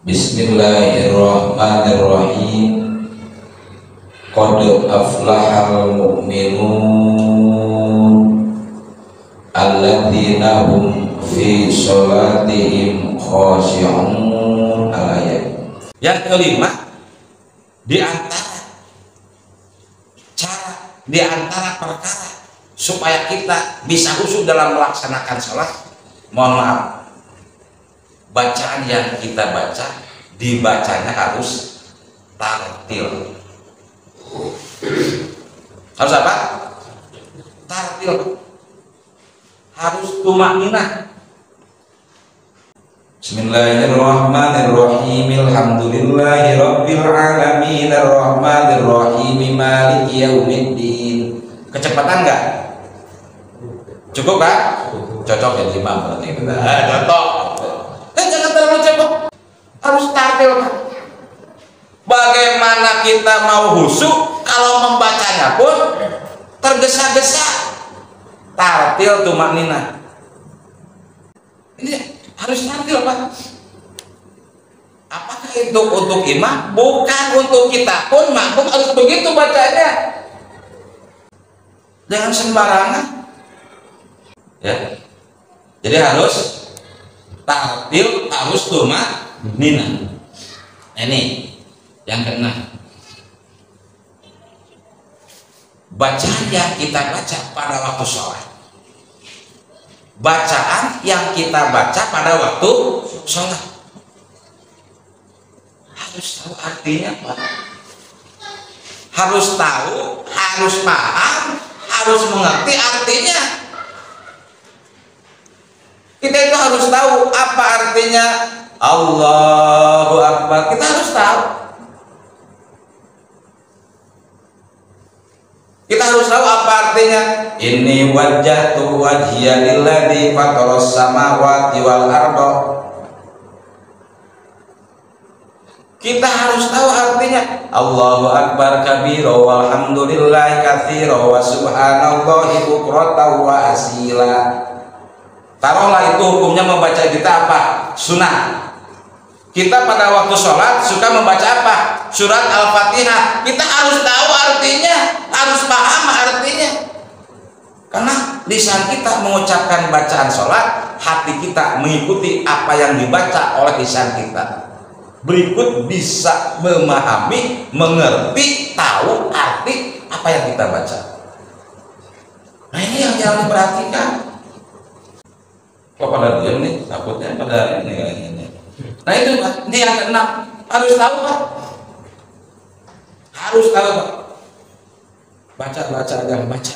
Bismillahirrahmanirrahim. Qad aflahal mu'minun alladzina hum fi sholatihim khashi'un. Al-ayat. Yang kelima, di antara perkara supaya kita bisa khusyuk dalam melaksanakan sholat, mohon maaf, bacaan yang kita baca dibacanya harus tartil. Harus apa? Tartil. Harus tumakninah. Bismillahirrahmanirrahim. Alhamdulillahirabbil alamin arrahmanirrahim maliki yaumiddin. Kecepatan enggak? Cukup kan? Cocok ya 5 berarti. Cocok. Jangan terlalu cepat, harus tartil. Bagaimana kita mau khusyuk kalau membacanya pun tergesa-gesa? Tartil tumakninah. Ini harus tartil, Pak. Apakah itu untuk imam? Bukan, untuk kita pun makmum harus begitu bacanya. Jangan sembarangan. Ya. Jadi harus tartil, harus tumakninah. Ini yang keenam. Bacaan yang kita baca pada waktu sholat. Bacaan yang kita baca pada waktu sholat harus tahu artinya, Pak. Harus tahu, harus paham, harus mengerti artinya. Kita itu harus tahu apa artinya Allahu Akbar. Kita harus tahu. Kita harus tahu apa artinya inni wajjahtu wajhiya lilladzi fataras samawati wal arda. Kita harus tahu artinya Allahu Akbar kabira walhamdulillahi katsira wa subhanallahi bukratan wa asila. Taruhlah itu hukumnya membaca kita apa? Sunnah. Kita pada waktu sholat suka membaca apa? Surat Al-Fatihah. Kita harus tahu artinya, harus paham artinya. Karena lisan kita mengucapkan bacaan sholat, hati kita mengikuti apa yang dibaca oleh lisan kita. Berikut bisa memahami, mengerti, tahu arti apa yang kita baca. Nah, ini yang jangan diperhatikan. Kok pada diam nih? Takutnya pada ini. Nah itu, Pak. Ini yang keenam. Harus tahu, Pak. Harus tahu, Pak. Baca aja, baca.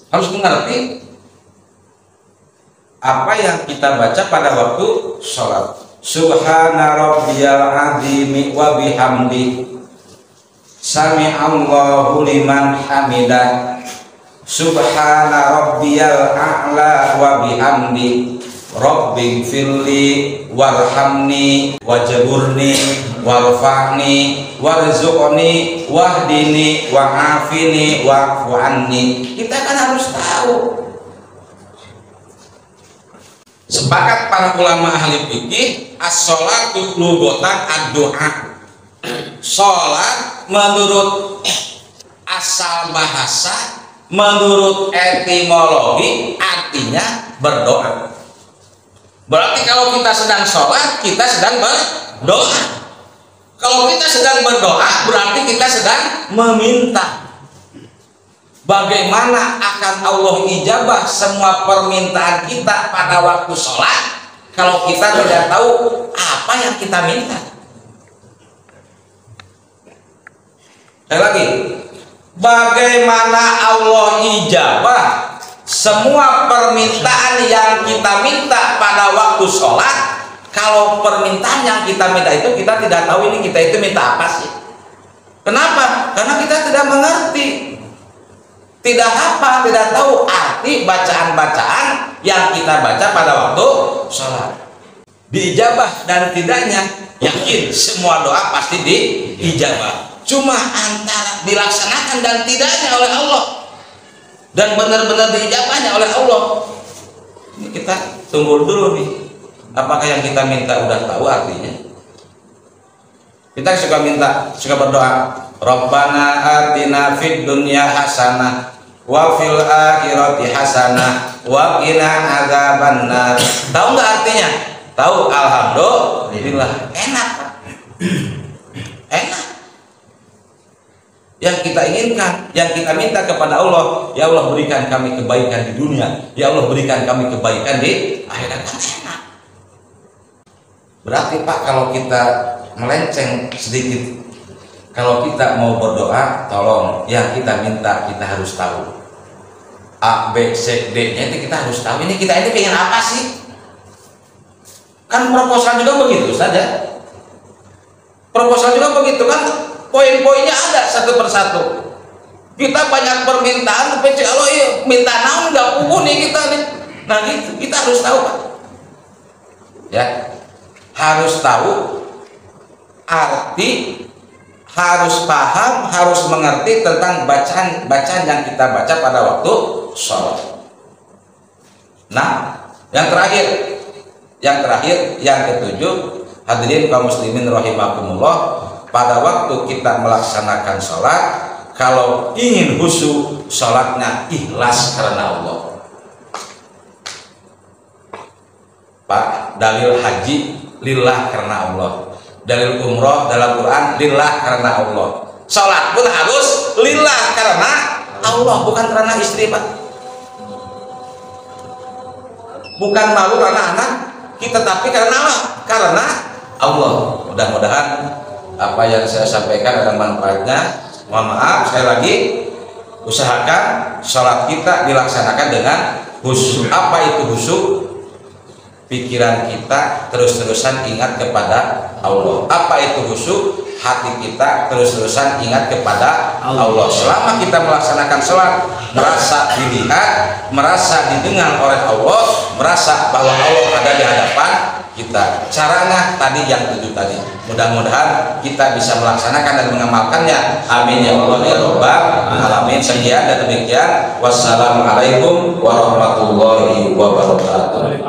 Harus mengerti apa yang kita baca pada waktu sholat. Subhana rabbiyal azimi wa bihamdi sami'allahu liman hamidah. Subhana rabbiyal a'la wa bihamdi rabbighfirli warhamni wajburni warfa'ni warzuqni wahdini wa'afini wa'fu anni. Kita kan harus tahu. Sepakat para ulama ahli fikih, as-sholatu lughatan ad-du'a. Salat menurut asal bahasa, menurut etimologi artinya berdoa. Berarti kalau kita sedang sholat, kita sedang berdoa. Kalau kita sedang berdoa, berarti kita sedang meminta. Bagaimana akan Allah ijabah semua permintaan kita pada waktu sholat kalau kita tidak tahu apa yang kita minta? Sekali lagi, bagaimana Allah ijabah semua permintaan yang kita minta pada waktu sholat kalau permintaan yang kita minta itu kita tidak tahu ini kita itu minta apa sih? Kenapa? Karena kita tidak mengerti, tidak hafal, tidak tahu arti bacaan-bacaan yang kita baca pada waktu sholat. Diijabah dan tidaknya, yakin semua doa pasti diijabah. Cuma antara dilaksanakan dan tidaknya oleh Allah, dan benar-benar diijabahnya oleh Allah, ini kita tunggu dulu nih. Apakah yang kita minta udah tahu artinya? Kita suka berdoa, Rabbana atina fid dunya hasanah wa fil akhirati hasanah wa qina adzabannar. Tahu nggak artinya? Tahu, alhamdulillah. Enak. Enak. Yang kita inginkan, yang kita minta kepada Allah, ya Allah berikan kami kebaikan di dunia, ya Allah berikan kami kebaikan di akhirat. Kan enak. Berarti Pak, kalau kita melenceng sedikit, kalau kita mau berdoa, tolong yang kita minta kita harus tahu. A, B, C, D-nya itu kita harus tahu. Ini kita ini pengen apa sih? Kan proposal juga begitu saja. Proposal juga begitu kan, poin-poinnya ada satu persatu. Kita banyak permintaan, tapi kalau minta naon nggak pugu nih kita nih. Nah gitu, kita harus tahu Pak. Ya, harus tahu arti, harus paham, harus mengerti tentang bacaan yang kita baca pada waktu sholat. Nah, yang terakhir, yang ketujuh, hadirin kaum muslimin rahimakumullah, pada waktu kita melaksanakan sholat, kalau ingin khusyuk, sholatnya ikhlas karena Allah. Pak, dalil haji lillah karena Allah, dalil umroh dalam Quran lillah karena Allah, sholat pun harus lillah karena Allah, bukan karena istri Pak, bukan malu karena anak kita, tapi karena Allah. Mudah-mudahan apa yang saya sampaikan ada manfaatnya. Mohon maaf sekali lagi, usahakan sholat kita dilaksanakan dengan khusyuk. Apa itu khusyuk? Pikiran kita terus-terusan ingat kepada Allah. Apa itu khusyuk? Hati kita terus-terusan ingat kepada Allah. Selama kita melaksanakan sholat, merasa dilihat, merasa didengar oleh Allah, merasa bahwa Allah ada di hadapan kita. Caranya tadi yang 7 tadi. Mudah-mudahan kita bisa melaksanakan dan mengamalkannya. Amin ya Allah ya Rabbal alamin. Sekian dan demikian. Wassalamualaikum warahmatullahi wabarakatuh.